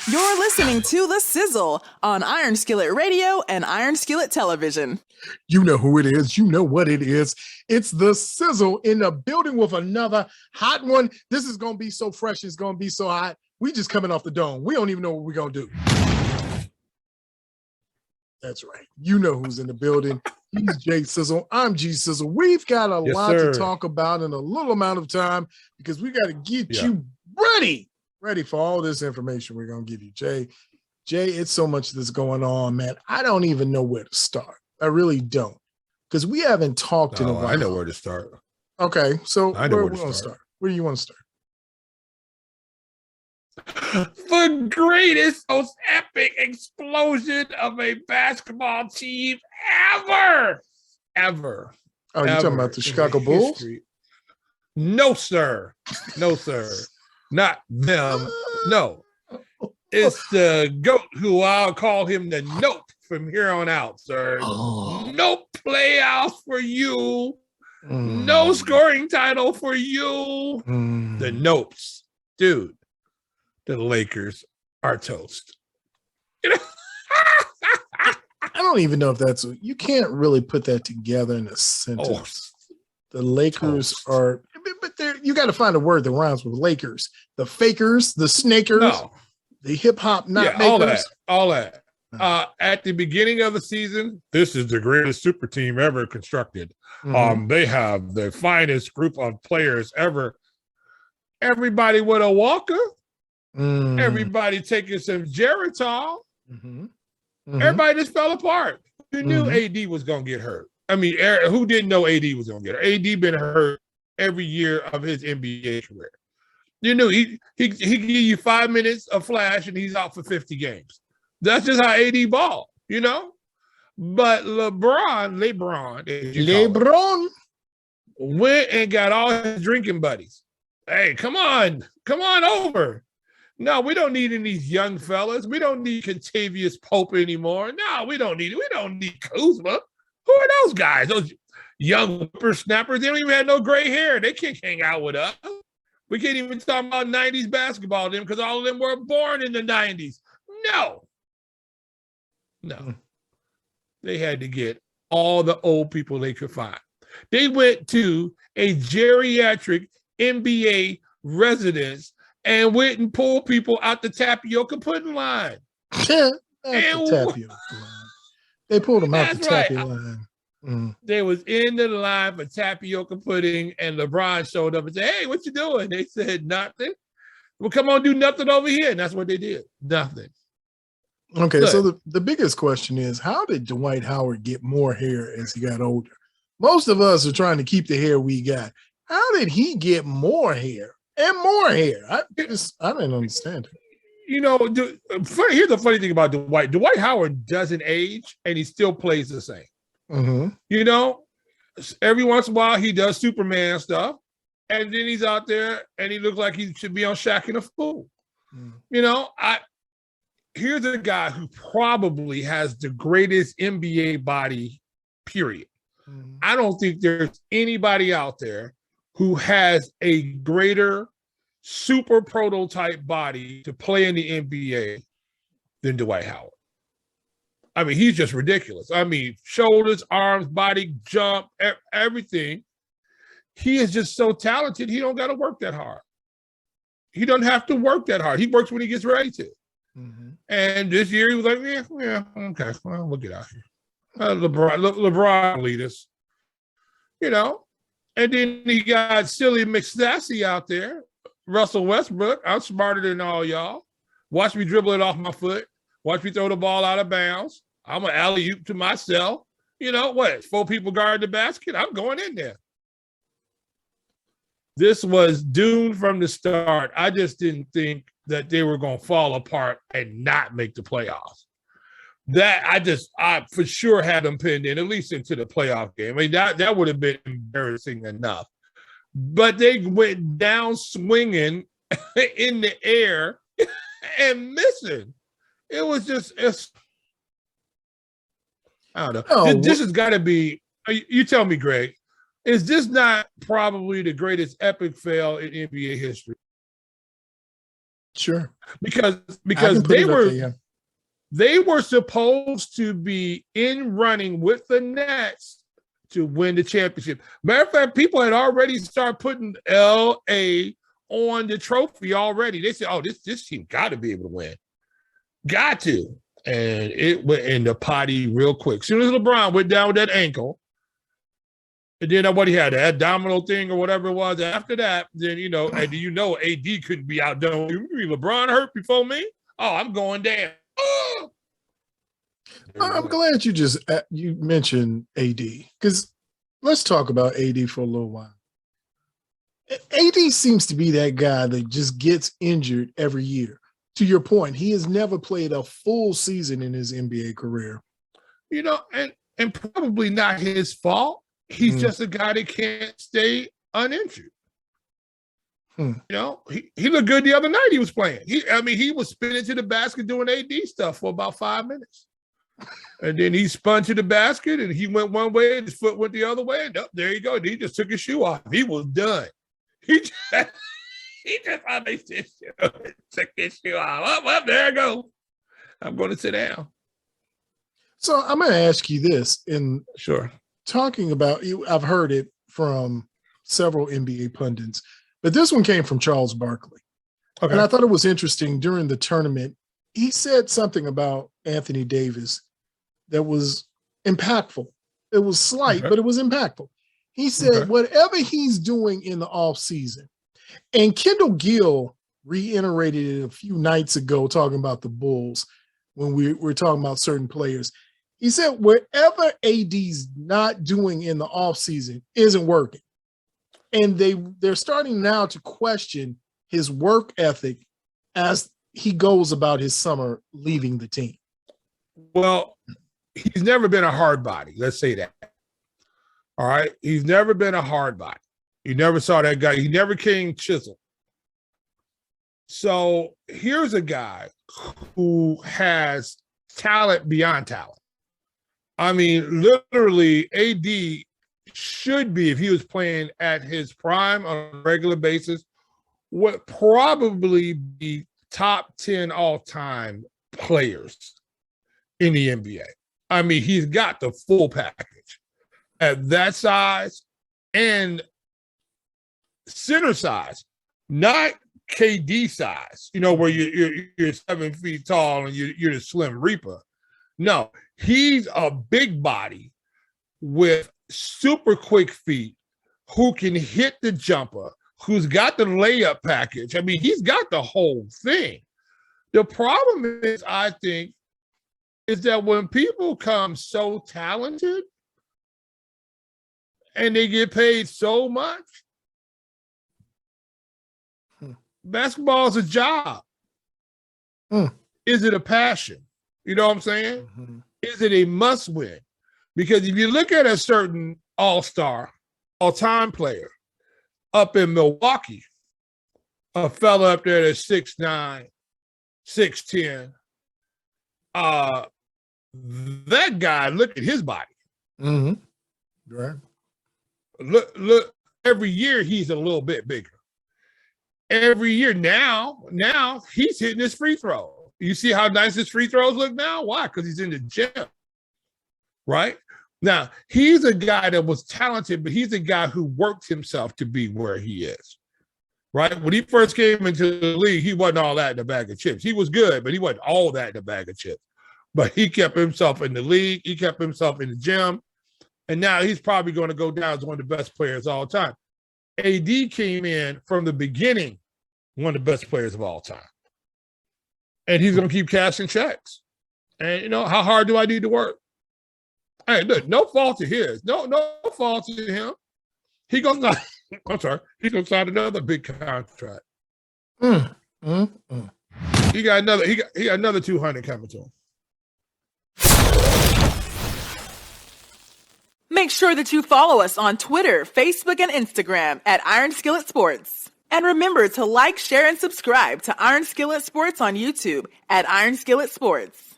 You're listening to The Sizzle on Iron Skillet Radio and Iron Skillet Television. You know who it is. You know what it is. It's The Sizzle in the building with another hot one. This is going to be so fresh. It's going to be so hot. We just coming off the dome. We don't even know what we're going to do. That's right. You know who's in the building. He's Jay Sizzle. I'm G Sizzle. We've got a lot to talk about in a little amount of time because we got to get you ready for all this information we're going to give you. Jay, it's so much that's going on, man. I don't even know where to start. I really don't, because we haven't talked in a while. I know where to start. Okay, so I know where where to start. Where do you want to start? The greatest, most epic explosion of a basketball team ever. Oh, you're talking about the Chicago Bulls? No, sir. Not them. No. It's the GOAT, who I'll call him the Nope from here on out, sir. No playoffs for you. No scoring title for you. The Nopes. Dude, the Lakers are toast. You know? I don't even know if that's, you can't really put that together in a sentence. The Lakers are, but you got to find a word that rhymes with Lakers. The fakers, the snakers, the hip hop not makers. All that. At the beginning of the season, this is the greatest super team ever constructed. They have the finest group of players ever. Everybody with a walker. Everybody taking some Geritol. Everybody just fell apart. You knew AD was going to get hurt. I mean, who didn't know AD was going to get hurt? AD been hurt every year of his NBA career. You knew he give you 5 minutes of flash and he's out for 50 games. That's just how AD ball, you know? But LeBron went and got all his drinking buddies. Hey, come on over. No, we don't need any of these young fellas. We don't need Contavious Pope anymore. No, we don't need it. We don't need Kuzma. Who are those guys? Those young whippersnappers. They don't even have no gray hair. They can't hang out with us. We can't even talk about 90s basketball then, because all of them were born in the 90s. No. They had to get all the old people they could find. They went to a geriatric NBA residence and went and pulled people out the tapioca pudding line. The tapioca line. They pulled them out the tapioca line. They was in the line for tapioca pudding, and LeBron showed up and said, "Hey, what you doing?" They said, "Nothing." Well, come on, do nothing over here. And that's what they did. Nothing. Okay, good. So the biggest question is, how did Dwight Howard get more hair as he got older? Most of us are trying to keep the hair we got. How did he get more hair and more hair? I didn't understand it. You know, here's the funny thing about Dwight. Dwight Howard doesn't age, and he still plays the same. You know, every once in a while he does Superman stuff, and then he's out there and he looks like he should be on Shaq and a Fool. You know, here's a guy who probably has the greatest NBA body, period. I don't think there's anybody out there who has a greater super prototype body to play in the NBA than Dwight Howard. I mean, he's just ridiculous. I mean, shoulders, arms, body, jump, everything. He is just so talented, he don't got to work that hard. He doesn't have to work that hard. He works when he gets ready to. And this year he was like, yeah, okay, well, we'll get out here. LeBron lead us, you know. And then he got silly McStassy out there, Russell Westbrook. I'm smarter than all y'all. Watch me dribble it off my foot. Watch me throw the ball out of bounds. I'm an alley-oop to myself. You know what? 4 people guard the basket. I'm going in there. This was doomed from the start. I just didn't think that they were going to fall apart and not make the playoffs. That I for sure had them pinned in, at least into the playoff game. I mean, that would have been embarrassing enough. But they went down swinging in the air and missing. It was just, I don't know. This has got to be, you tell me, Greg, is this not probably the greatest epic fail in NBA history? Sure. Because they were there, yeah. they were supposed to be in running with the Nets to win the championship. Matter of fact, people had already started putting LA on the trophy already. They said, "Oh, this team got to be able to win, got to." And it went in the potty real quick. As soon as LeBron went down with that ankle, and then what he had, that abdominal thing or whatever it was. After that, then AD couldn't be outdone. LeBron hurt before me. Oh, I'm going down. Oh! I'm glad you mentioned AD, because let's talk about AD for a little while. AD seems to be that guy that just gets injured every year. To your point, he has never played a full season in his NBA career. And probably not his fault. He's just a guy that can't stay uninjured. He looked good the other night he was playing. He was spinning to the basket doing AD stuff for about 5 minutes. And then he spun to the basket and he went one way and his foot went the other way. And there you go. He just took his shoe off. He was done. He just took his shoe off. Well, there I go. I'm going to sit down. So I'm going to ask you this. Sure. Talking about you, I've heard it from several NBA pundits, but this one came from Charles Barkley. Okay. And I thought it was interesting during the tournament. He said something about Anthony Davis that was impactful. It was slight, but it was impactful. He said, whatever he's doing in the offseason, and Kendall Gill reiterated it a few nights ago talking about the Bulls when we were talking about certain players. He said, whatever AD's not doing in the offseason isn't working. And they're starting now to question his work ethic as he goes about his summer leaving the team. Well, he's never been a hard body. Let's say that. All right. He's never been a hard body. You never saw that guy. He never came chiseled. So here's a guy who has talent beyond talent. Literally, AD should be, if he was playing at his prime on a regular basis, would probably be top 10 all-time players in the NBA. He's got the full package at that size and center size, not KD size, where you're 7 feet tall and you're the Slim Reaper. No, he's a big body with super quick feet who can hit the jumper, who's got the layup package. He's got the whole thing. The problem is, I think, is that when people come so talented and they get paid so much, basketball is a job. Is it a passion? You know what I'm saying? Is it a must win? Because if you look at a certain all-star, all-time player up in Milwaukee, a fella up there that's 6'9", 6'10", that guy, look at his body. Right. Look, every year he's a little bit bigger. Every year now he's hitting his free throw. You see how nice his free throws look now? Why? Because he's in the gym, right? Now, he's a guy that was talented, but he's a guy who worked himself to be where he is, right? When he first came into the league, he wasn't all that in a bag of chips. He was good, but he wasn't all that in a bag of chips. But he kept himself in the league. He kept himself in the gym. And now he's probably going to go down as one of the best players of all time. AD came in from the beginning, one of the best players of all time. And he's going to keep cashing checks. And, how hard do I need to work? Hey, look, no fault to his. No fault to him. He's going to sign another big contract. He got another 200 coming to him. Make sure that you follow us on Twitter, Facebook, and Instagram at Iron Skillet Sports. And remember to like, share, and subscribe to Iron Skillet Sports on YouTube at Iron Skillet Sports.